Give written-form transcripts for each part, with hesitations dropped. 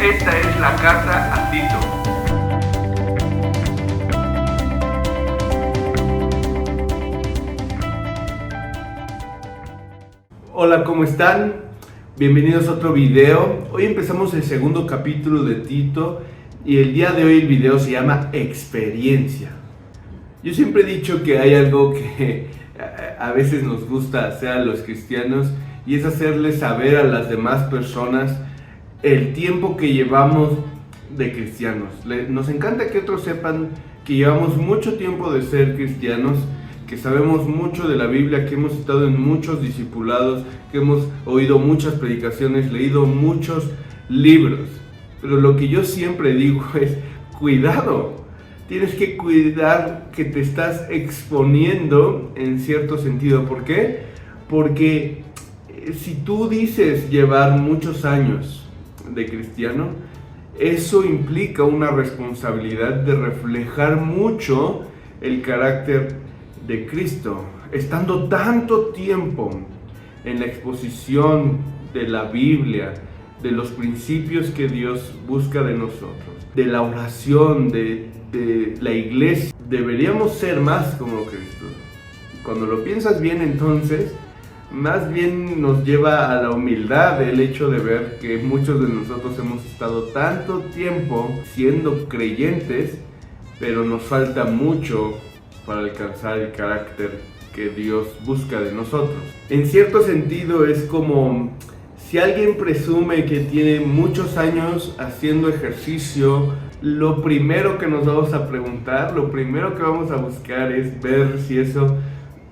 Esta es la carta a Tito. Hola, ¿cómo están? Bienvenidos a otro video. Hoy empezamos el segundo capítulo de Tito y el día de hoy el video se llama Experiencia. Yo siempre he dicho que hay algo que a veces nos gusta hacer a los cristianos y es hacerles saber a las demás personas el tiempo que llevamos de cristianos. Nos encanta que otros sepan que llevamos mucho tiempo de ser cristianos, que sabemos mucho de la Biblia, que hemos estado en muchos discipulados, que hemos oído muchas predicaciones, leído muchos libros. Pero lo que yo siempre digo es, cuidado, tienes que cuidar que te estás exponiendo en cierto sentido. ¿Por qué? Porque si tú dices llevar muchos años de cristiano, eso implica una responsabilidad de reflejar mucho el carácter de Cristo, estando tanto tiempo en la exposición de la Biblia, de los principios que Dios busca de nosotros, de la oración, de la iglesia. Deberíamos ser más como Cristo. Cuando lo piensas bien, entonces, más bien nos lleva a la humildad el hecho de ver que muchos de nosotros hemos estado tanto tiempo siendo creyentes, pero nos falta mucho para alcanzar el carácter que Dios busca de nosotros. En cierto sentido es como si alguien presume que tiene muchos años haciendo ejercicio, lo primero que nos vamos a preguntar, lo primero que vamos a buscar es ver si eso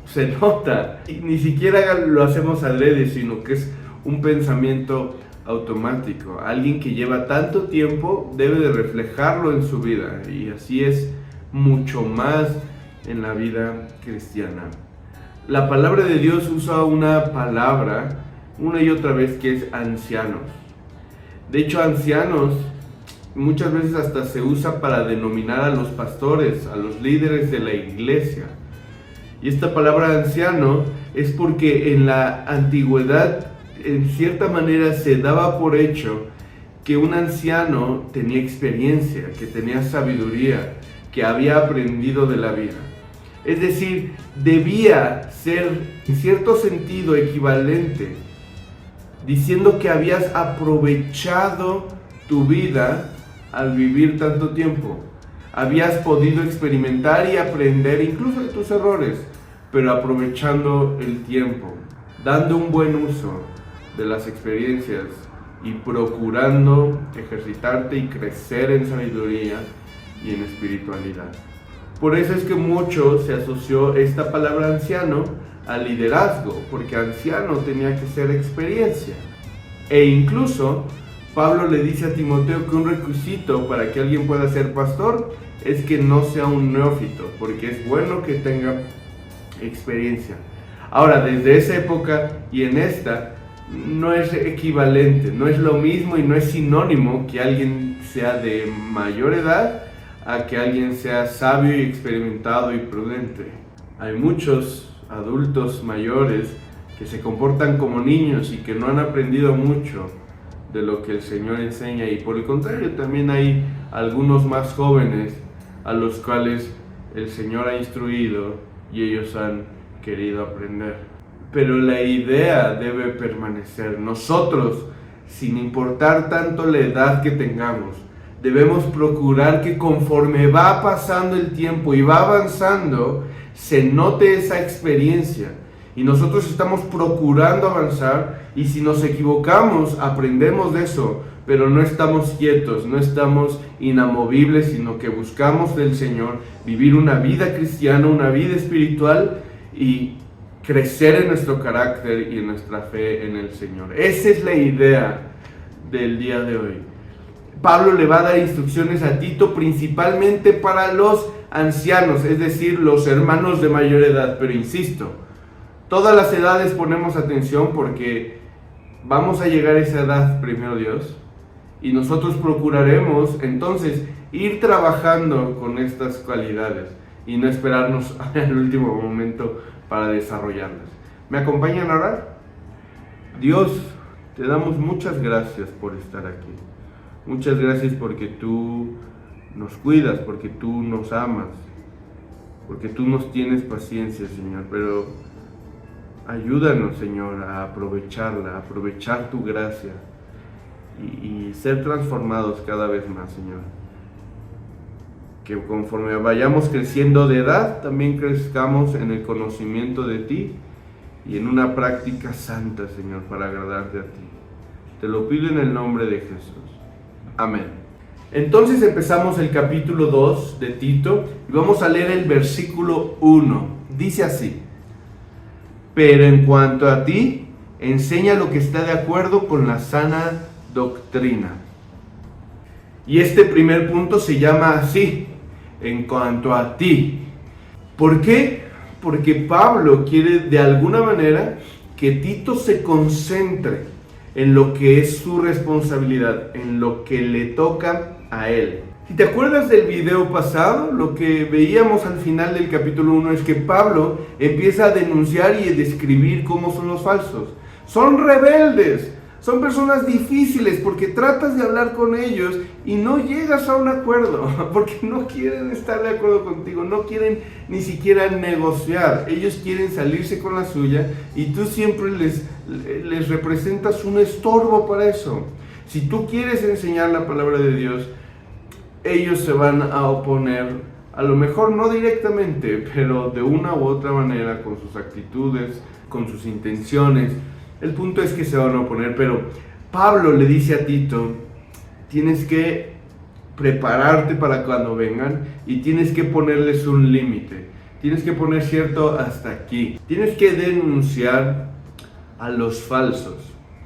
se nota. Y ni siquiera lo hacemos adrede, sino que es un pensamiento automático. Alguien que lleva tanto tiempo debe de reflejarlo en su vida, y así es mucho más en la vida cristiana. La palabra de Dios usa una palabra una y otra vez que es ancianos. De hecho, ancianos muchas veces hasta se usa para denominar a los pastores, a los líderes de la iglesia. Y esta palabra anciano es porque en la antigüedad, en cierta manera, se daba por hecho que un anciano tenía experiencia, que tenía sabiduría, que había aprendido de la vida. Es decir, debía ser en cierto sentido equivalente, diciendo que habías aprovechado tu vida al vivir tanto tiempo. Habías podido experimentar y aprender incluso de tus errores, pero aprovechando el tiempo, dando un buen uso de las experiencias y procurando ejercitarte y crecer en sabiduría y en espiritualidad. Por eso es que mucho se asoció esta palabra anciano al liderazgo, porque anciano tenía que ser experiencia. E incluso Pablo le dice a Timoteo que un requisito para que alguien pueda ser pastor es que no sea un neófito, porque es bueno que tenga experiencia. Ahora, desde esa época y en esta, no es equivalente, no es lo mismo y no es sinónimo que alguien sea de mayor edad a que alguien sea sabio y experimentado y prudente. Hay muchos adultos mayores que se comportan como niños y que no han aprendido mucho de lo que el Señor enseña, y por el contrario también hay algunos más jóvenes a los cuales el Señor ha instruido y ellos han querido aprender. Pero la idea debe permanecer. Nosotros, sin importar tanto la edad que tengamos, debemos procurar que conforme va pasando el tiempo y va avanzando, se note esa experiencia. Y nosotros estamos procurando avanzar, y si nos equivocamos, aprendemos de eso, pero no estamos quietos, no estamos inamovibles, sino que buscamos del Señor vivir una vida cristiana, una vida espiritual y crecer en nuestro carácter y en nuestra fe en el Señor. Esa es la idea del día de hoy. Pablo le va a dar instrucciones a Tito principalmente para los ancianos, es decir, los hermanos de mayor edad, pero insisto, todas las edades ponemos atención porque vamos a llegar a esa edad, primero Dios, y nosotros procuraremos entonces ir trabajando con estas cualidades y no esperarnos al último momento para desarrollarlas. ¿Me acompañan a orar? Dios, te damos muchas gracias por estar aquí. Muchas gracias porque tú nos cuidas, porque tú nos amas, porque tú nos tienes paciencia, Señor. Pero ayúdanos, Señor, a aprovecharla, a aprovechar tu gracia y ser transformados cada vez más, Señor. Que conforme vayamos creciendo de edad, también crezcamos en el conocimiento de ti y en una práctica santa, Señor, para agradarte a ti. Te lo pido en el nombre de Jesús. Amén. Entonces empezamos el capítulo 2 de Tito y vamos a leer el versículo 1. Dice así: pero en cuanto a ti, enseña lo que está de acuerdo con la sana doctrina. Y este primer punto se llama así: en cuanto a ti. ¿Por qué? Porque Pablo quiere de alguna manera que Tito se concentre en lo que es su responsabilidad, en lo que le toca a él. Si te acuerdas del video pasado, lo que veíamos al final del capítulo 1 es que Pablo empieza a denunciar y a describir cómo son los falsos. Son rebeldes, son personas difíciles porque tratas de hablar con ellos y no llegas a un acuerdo, porque no quieren estar de acuerdo contigo, no quieren ni siquiera negociar. Ellos quieren salirse con la suya y tú siempre les representas un estorbo para eso. Si tú quieres enseñar la palabra de Dios, ellos se van a oponer, a lo mejor no directamente, pero de una u otra manera, con sus actitudes, con sus intenciones. El punto es que se van a oponer, pero Pablo le dice a Tito: tienes que prepararte para cuando vengan y tienes que ponerles un límite. Tienes que poner cierto hasta aquí. Tienes que denunciar a los falsos.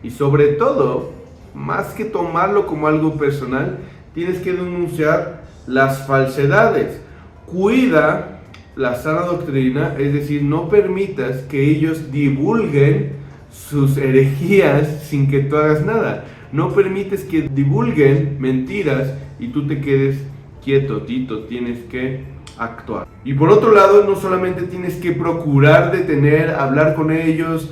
Y sobre todo, más que tomarlo como algo personal, tienes que denunciar las falsedades. Cuida la sana doctrina, es decir, no permitas que ellos divulguen sus herejías sin que tú hagas nada. No permites que divulguen mentiras y tú te quedes quieto, Tito. Tienes que actuar. Y por otro lado, no solamente tienes que procurar detener, hablar con ellos,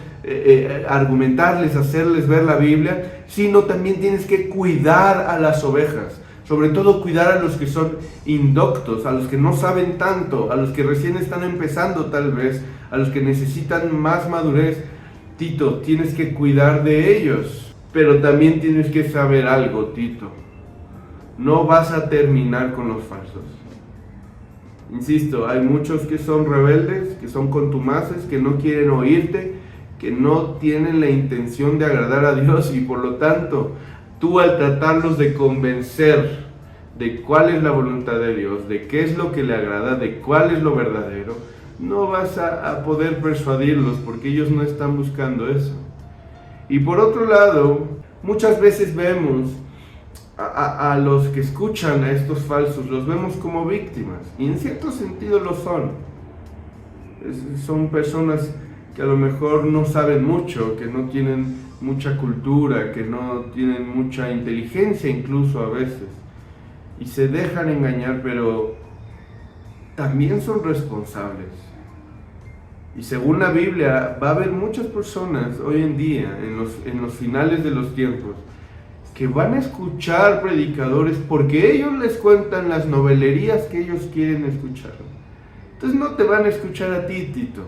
argumentarles, hacerles ver la Biblia, sino también tienes que cuidar a las ovejas. Sobre todo cuidar a los que son indoctos, a los que no saben tanto, a los que recién están empezando tal vez, a los que necesitan más madurez. Tito, tienes que cuidar de ellos, pero también tienes que saber algo, Tito. No vas a terminar con los falsos. Insisto, hay muchos que son rebeldes, que son contumaces, que no quieren oírte, que no tienen la intención de agradar a Dios y por lo tanto, tú al tratarlos de convencer de cuál es la voluntad de Dios, de qué es lo que le agrada, de cuál es lo verdadero, no vas a poder persuadirlos porque ellos no están buscando eso. Y por otro lado, muchas veces vemos a los que escuchan a estos falsos, los vemos como víctimas, y en cierto sentido lo son. Son personas que a lo mejor no saben mucho, que no tienen mucha cultura, que no tienen mucha inteligencia incluso a veces, y se dejan engañar, pero también son responsables. Y según la Biblia, va a haber muchas personas hoy en día, en los finales de los tiempos, que van a escuchar predicadores porque ellos les cuentan las novelerías que ellos quieren escuchar. Entonces no te van a escuchar a ti, Tito.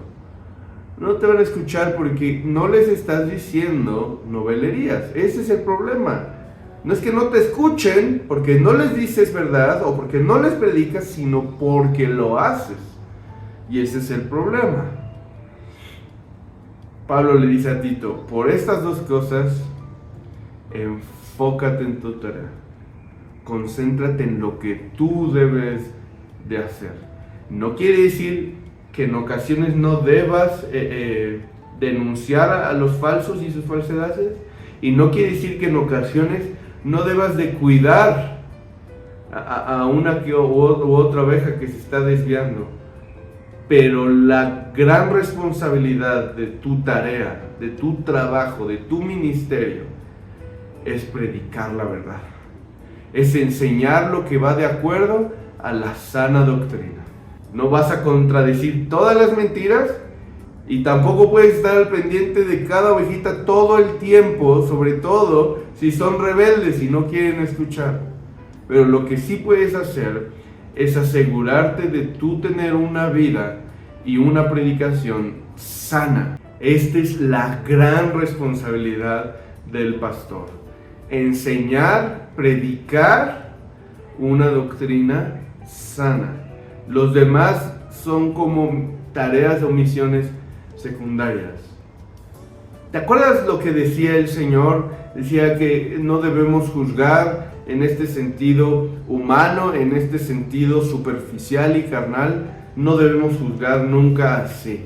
No te van a escuchar porque no les estás diciendo novelerías. Ese es el problema. No es que no te escuchen porque no les dices verdad o porque no les predicas, sino porque lo haces. Y ese es el problema. Pablo le dice a Tito: por estas dos cosas, enfócate en tu tarea. Concéntrate en lo que tú debes de hacer. No quiere decir que en ocasiones no debas denunciar a los falsos y sus falsedades, y no quiere decir que en ocasiones no debas de cuidar a una u otra oveja que se está desviando. Pero la gran responsabilidad de tu tarea, de tu trabajo, de tu ministerio, es predicar la verdad. Es enseñar lo que va de acuerdo a la sana doctrina. No vas a contradecir todas las mentiras Y tampoco puedes estar al pendiente de cada ovejita todo el tiempo, sobre todo si son rebeldes y no quieren escuchar. Pero lo que sí puedes hacer es asegurarte de tú tener una vida y una predicación sana. Esta es la gran responsabilidad del pastor. Enseñar, predicar una doctrina sana. Los demás son como tareas o misiones secundarias. ¿Te acuerdas lo que decía el Señor? Decía que no debemos juzgar en este sentido humano, en este sentido superficial y carnal. No debemos juzgar nunca así.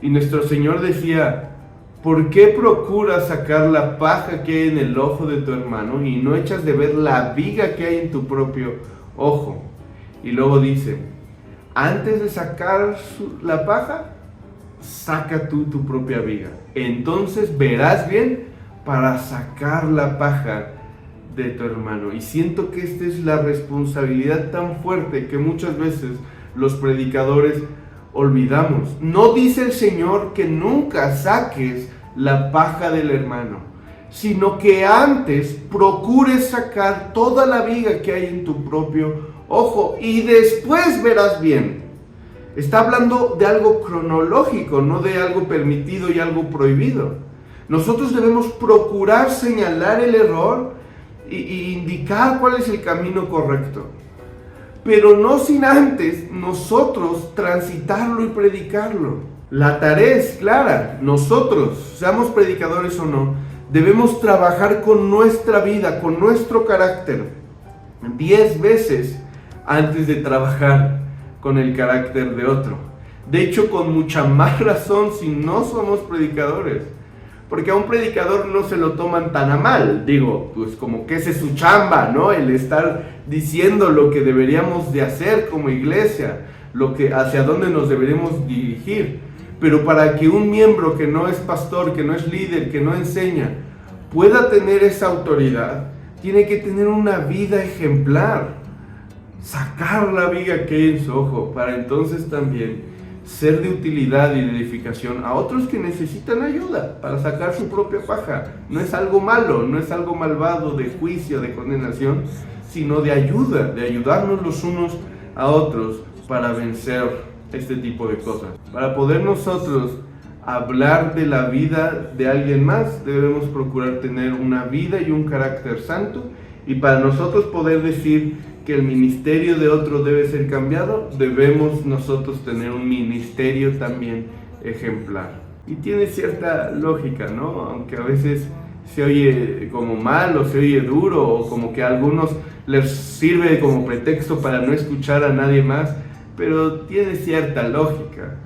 Y nuestro Señor decía: ¿por qué procuras sacar la paja que hay en el ojo de tu hermano y no echas de ver la viga que hay en tu propio ojo? Y luego dice: antes de sacar la paja, saca tú tu propia viga. Entonces verás bien para sacar la paja de tu hermano. Y siento que esta es la responsabilidad tan fuerte que muchas veces los predicadores olvidamos. No dice el Señor que nunca saques la paja del hermano, sino que antes procures sacar toda la viga que hay en tu propio ojo y después verás bien. Está hablando de algo cronológico, no de algo permitido y algo prohibido. Nosotros debemos procurar señalar el error y indicar cuál es el camino correcto, pero no sin antes nosotros transitarlo y predicarlo. La tarea es clara. Nosotros, seamos predicadores o no, debemos trabajar con nuestra vida, con nuestro carácter, 10 veces antes de trabajar con el carácter de otro. De hecho, con mucha más razón si no somos predicadores, porque a un predicador no se lo toman tan a mal. Digo, pues como que esa es su chamba, ¿no? El estar diciendo lo que deberíamos de hacer como iglesia, hacia dónde nos deberíamos dirigir. Pero para que un miembro que no es pastor, que no es líder, que no enseña, pueda tener esa autoridad, tiene que tener una vida ejemplar. Sacar la viga que hay en su ojo, para entonces también ser de utilidad y de edificación a otros que necesitan ayuda para sacar su propia paja. No es algo malo, no es algo malvado de juicio, de condenación, sino de ayuda, de ayudarnos los unos a otros para vencer este tipo de cosas. Para poder nosotros hablar de la vida de alguien más, debemos procurar tener una vida y un carácter santo, y para nosotros poder decir que el ministerio de otro debe ser cambiado, debemos nosotros tener un ministerio también ejemplar. Y tiene cierta lógica, ¿no? Aunque a veces se oye como mal o se oye duro, o como que a algunos les sirve como pretexto para no escuchar a nadie más, pero tiene cierta lógica.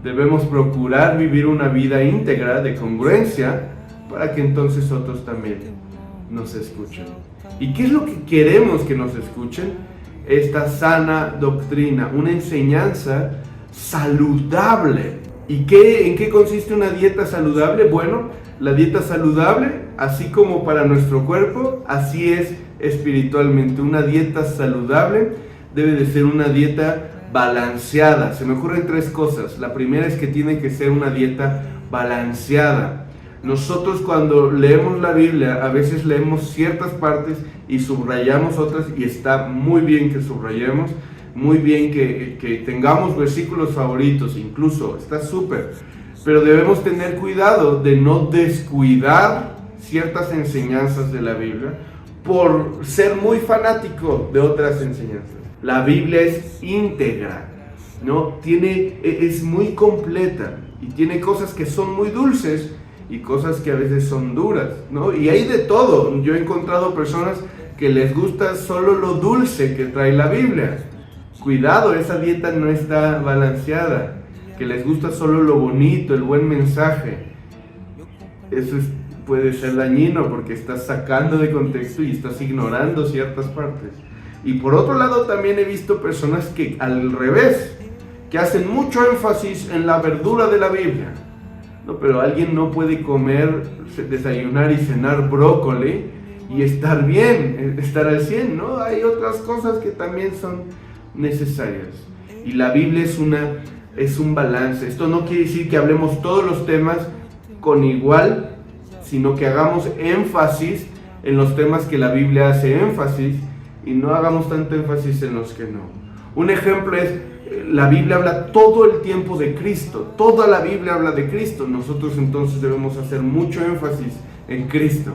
Debemos procurar vivir una vida íntegra, de congruencia, para que entonces otros también nos escuchen. ¿Y qué es lo que queremos que nos escuchen? Esta sana doctrina, una enseñanza saludable. ¿Y en qué consiste una dieta saludable? Bueno, la dieta saludable, así como para nuestro cuerpo, así es espiritualmente. Una dieta saludable debe de ser una dieta balanceada. Se me ocurren 3 cosas. La primera es que tiene que ser una dieta balanceada. Nosotros cuando leemos la Biblia, a veces leemos ciertas partes y subrayamos otras, y está muy bien que subrayemos, muy bien que tengamos versículos favoritos, incluso, está súper. Pero debemos tener cuidado de no descuidar ciertas enseñanzas de la Biblia por ser muy fanático de otras enseñanzas. La Biblia es íntegra, ¿no? Es muy completa y tiene cosas que son muy dulces y cosas que a veces son duras, ¿no? Y hay de todo. Yo he encontrado personas que les gusta solo lo dulce que trae la Biblia. Cuidado, esa dieta no está balanceada. Que les gusta solo lo bonito, el buen mensaje. Eso puede ser dañino porque estás sacando de contexto y estás ignorando ciertas partes. Y por otro lado también he visto personas que al revés, que hacen mucho énfasis en la verdura de la Biblia. No, pero alguien no puede comer, desayunar y cenar brócoli y estar bien, estar al 100, ¿no? Hay otras cosas que también son necesarias. Y la Biblia es una es un balance. Esto no quiere decir que hablemos todos los temas con igual, sino que hagamos énfasis en los temas que la Biblia hace énfasis y no hagamos tanto énfasis en los que no. Un ejemplo es, la Biblia habla todo el tiempo de Cristo, toda la Biblia habla de Cristo. Nosotros entonces debemos hacer mucho énfasis en Cristo.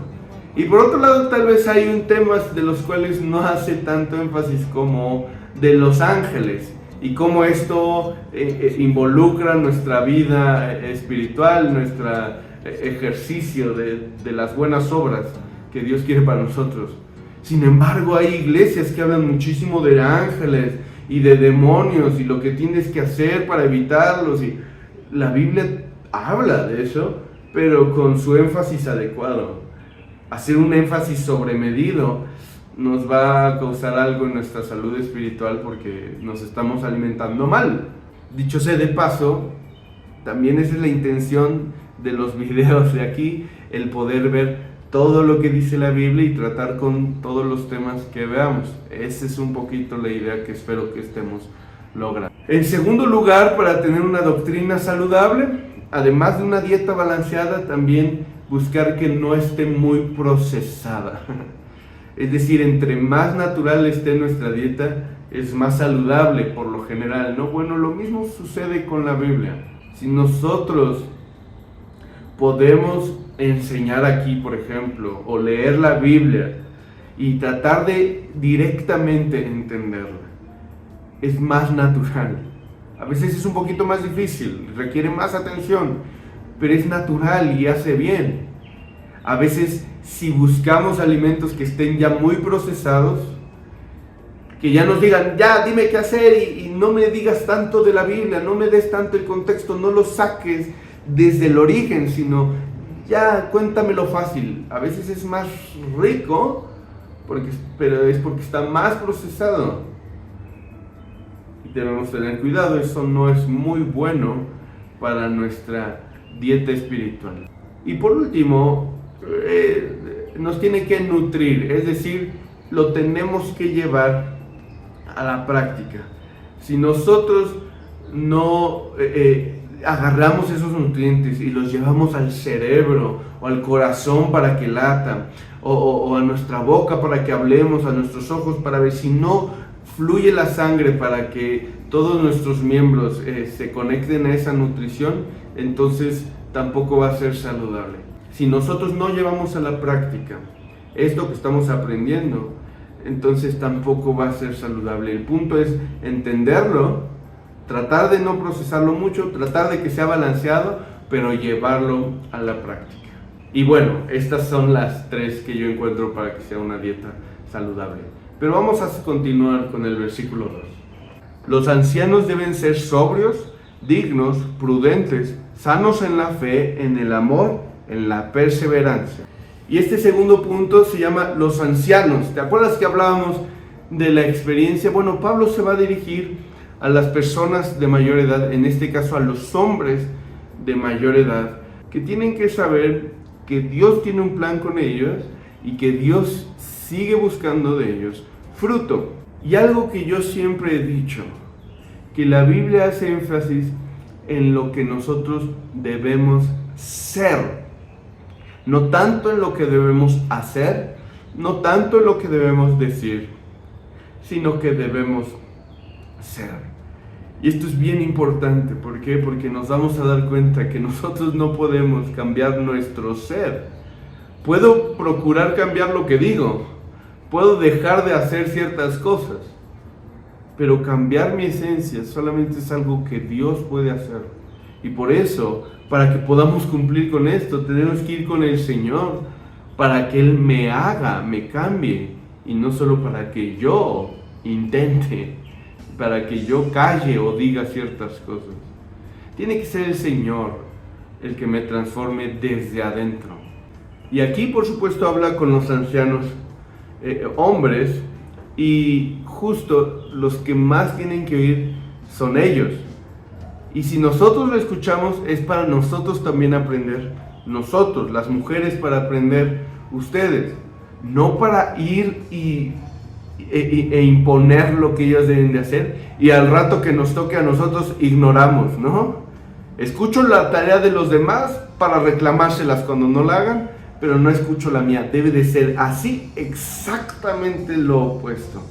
Y por otro lado, tal vez hay temas de los cuales no hace tanto énfasis, como de los ángeles y cómo esto involucra nuestra vida espiritual, nuestro ejercicio de las buenas obras que Dios quiere para nosotros. Sin embargo, hay iglesias que hablan muchísimo de ángeles y de demonios y lo que tienes que hacer para evitarlos, y la Biblia habla de eso, pero con su énfasis adecuado. Hacer un énfasis sobremedido nos va a causar algo en nuestra salud espiritual, porque nos estamos alimentando mal. Dicho sea de paso, también esa es la intención de los videos de aquí, el poder ver todo lo que dice la Biblia y tratar con todos los temas que veamos. Esa es un poquito la idea que espero que estemos logrando. En segundo lugar, para tener una doctrina saludable, además de una dieta balanceada, también buscar que no esté muy procesada. Es decir, entre más natural esté nuestra dieta, es más saludable por lo general, ¿no? Bueno, lo mismo sucede con la Biblia. Si nosotros podemos enseñar aquí, por ejemplo, o leer la Biblia y tratar de directamente entenderla, es más natural. A veces es un poquito más difícil, requiere más atención, pero es natural y hace bien. A veces, si buscamos alimentos que estén ya muy procesados, que ya nos digan, ya dime qué hacer, y no me digas tanto de la Biblia, no me des tanto el contexto, no lo saques desde el origen, sino ya cuéntamelo fácil. A veces es más rico, pero es porque está más procesado. Y debemos tener cuidado, eso no es muy bueno para nuestra dieta espiritual. Y por último, nos tiene que nutrir, es decir, lo tenemos que llevar a la práctica. Si nosotros no agarramos esos nutrientes y los llevamos al cerebro o al corazón para que latan, o a nuestra boca para que hablemos, a nuestros ojos para ver, si no fluye la sangre para que todos nuestros miembros se conecten a esa nutrición, entonces tampoco va a ser saludable. Si nosotros no llevamos a la práctica esto que estamos aprendiendo, entonces tampoco va a ser saludable. El punto es entenderlo, tratar de no procesarlo mucho, tratar de que sea balanceado, pero llevarlo a la práctica. Y bueno, estas son las tres que yo encuentro para que sea una dieta saludable. Pero vamos a continuar con el versículo 2. Los ancianos deben ser sobrios, dignos, prudentes, sanos en la fe, en el amor, en la perseverancia. Y este segundo punto se llama los ancianos. ¿Te acuerdas que hablábamos de la experiencia? Bueno, Pablo se va a dirigir a las personas de mayor edad, en este caso a los hombres de mayor edad, que tienen que saber que Dios tiene un plan con ellos y que Dios sigue buscando de ellos fruto. Y algo que yo siempre he dicho, que la Biblia hace énfasis en lo que nosotros debemos ser, no tanto en lo que debemos hacer, no tanto en lo que debemos decir, sino que debemos ser. Y esto es bien importante. ¿Por qué? Porque nos vamos a dar cuenta que nosotros no podemos cambiar nuestro ser. Puedo procurar cambiar lo que digo, puedo dejar de hacer ciertas cosas, pero cambiar mi esencia solamente es algo que Dios puede hacer. Y por eso, para que podamos cumplir con esto, tenemos que ir con el Señor, para que Él me haga, me cambie, y no solo para que yo intente, para que yo calle o diga ciertas cosas. Tiene que ser el Señor el que me transforme desde adentro. Y aquí, por supuesto, habla con los ancianos hombres, y justo los que más tienen que oír son ellos. Y si nosotros lo escuchamos, es para nosotros también aprender. Nosotros, las mujeres, para aprender, ustedes. No para ir y e imponer lo que ellos deben de hacer, y al rato que nos toque a nosotros ignoramos, ¿no? Escucho la tarea de los demás para reclamárselas cuando no la hagan, pero no escucho la mía. Debe de ser así, exactamente lo opuesto.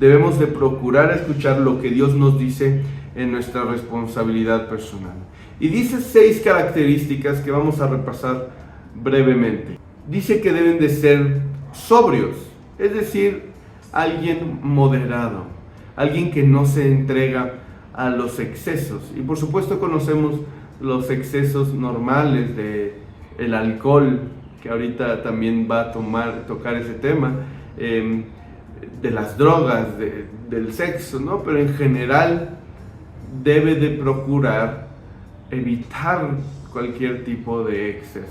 Debemos de procurar escuchar lo que Dios nos dice en nuestra responsabilidad personal. Y dice 6 características que vamos a repasar brevemente. Dice que deben de ser sobrios, es decir, alguien moderado, alguien que no se entrega a los excesos. Y por supuesto conocemos los excesos normales del alcohol, que ahorita también va a tocar ese tema, de las drogas, del sexo, ¿no? Pero en general debe de procurar evitar cualquier tipo de excesos,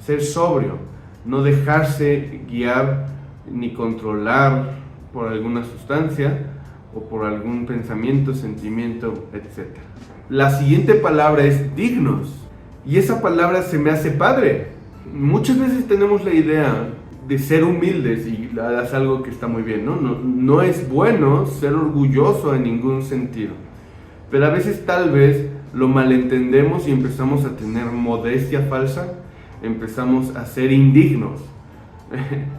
ser sobrio, no dejarse guiar ni controlar por alguna sustancia o por algún pensamiento, sentimiento, etc. La siguiente palabra es dignos, y esa palabra se me hace padre. Muchas veces tenemos la idea de ser humildes, y es algo que está muy bien, ¿no? No es bueno ser orgulloso en ningún sentido, pero a veces tal vez lo malentendemos y empezamos a tener modestia falsa, empezamos a ser indignos,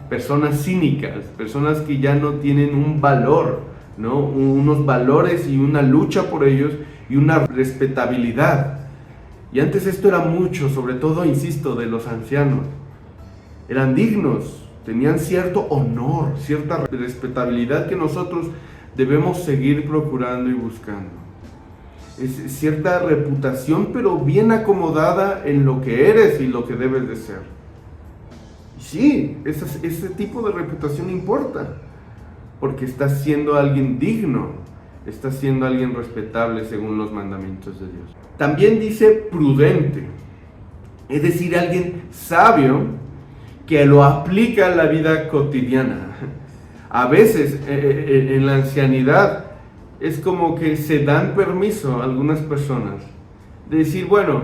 personas cínicas, personas que ya no tienen un valor, ¿no? Unos valores y una lucha por ellos y una respetabilidad. Y antes esto era mucho, sobre todo, insisto, de los ancianos. Eran dignos, tenían cierto honor, cierta respetabilidad que nosotros debemos seguir procurando y buscando. Es cierta reputación, pero bien acomodada en lo que eres y lo que debes de ser. Sí, ese tipo de reputación importa, porque estás siendo alguien digno, estás siendo alguien respetable según los mandamientos de Dios. También dice prudente, es decir, alguien sabio que lo aplica a la vida cotidiana. A veces en la ancianidad es como que se dan permiso a algunas personas de decir, bueno,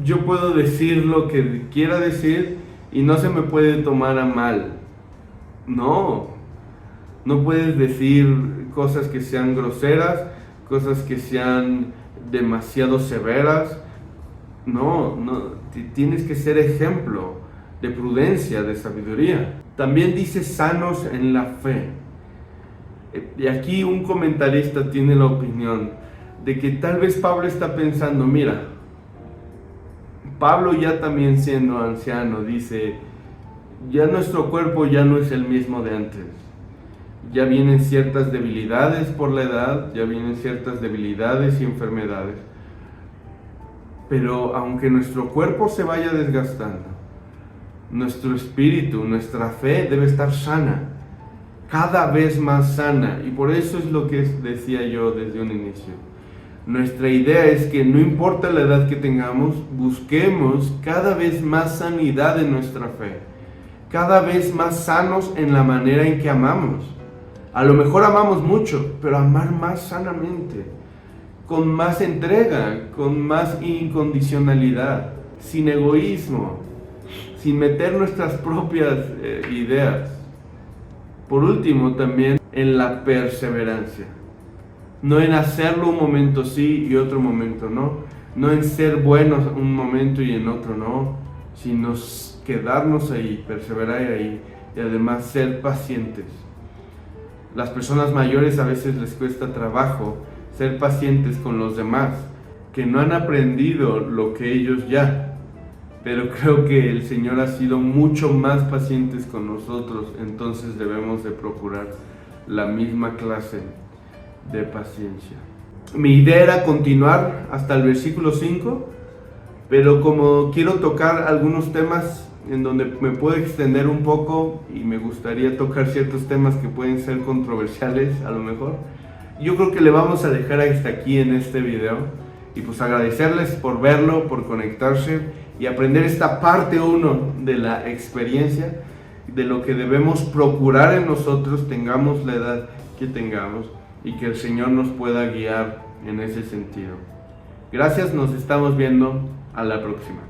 yo puedo decir lo que quiera decir y no se me puede tomar a mal. No puedes decir cosas que sean groseras, cosas que sean demasiado severas. No, tienes que ser ejemplo de prudencia, de sabiduría. También dice sanos en la fe. Y aquí un comentarista tiene la opinión de que tal vez Pablo está pensando, mira, Pablo ya también siendo anciano dice, ya nuestro cuerpo ya no es el mismo de antes. Ya vienen ciertas debilidades por la edad, ya vienen ciertas debilidades y enfermedades. Pero aunque nuestro cuerpo se vaya desgastando, nuestro espíritu, nuestra fe debe estar sana, cada vez más sana. Y por eso es lo que decía yo desde un inicio. Nuestra idea es que no importa la edad que tengamos, busquemos cada vez más sanidad en nuestra fe, cada vez más sanos en la manera en que amamos. A lo mejor amamos mucho, pero amar más sanamente, con más entrega, con más incondicionalidad, sin egoísmo, sin meter nuestras propias ideas. Por último, también en la perseverancia. No en hacerlo un momento sí y otro momento no. No en ser buenos un momento y en otro no, sino quedarnos ahí, perseverar ahí y además ser pacientes. Las personas mayores a veces les cuesta trabajo ser pacientes con los demás, que no han aprendido lo que ellos ya. Pero creo que el Señor ha sido mucho más pacientes con nosotros, entonces debemos de procurar la misma clase de paciencia. Mi idea era continuar hasta el versículo 5, pero como quiero tocar algunos temas en donde me puedo extender un poco y me gustaría tocar ciertos temas que pueden ser controversiales a lo mejor, yo creo que le vamos a dejar hasta aquí en este video y pues agradecerles por verlo, por conectarse y aprender esta parte 1 de la experiencia, de lo que debemos procurar en nosotros, tengamos la edad que tengamos, y que el Señor nos pueda guiar en ese sentido. Gracias, nos estamos viendo a la próxima.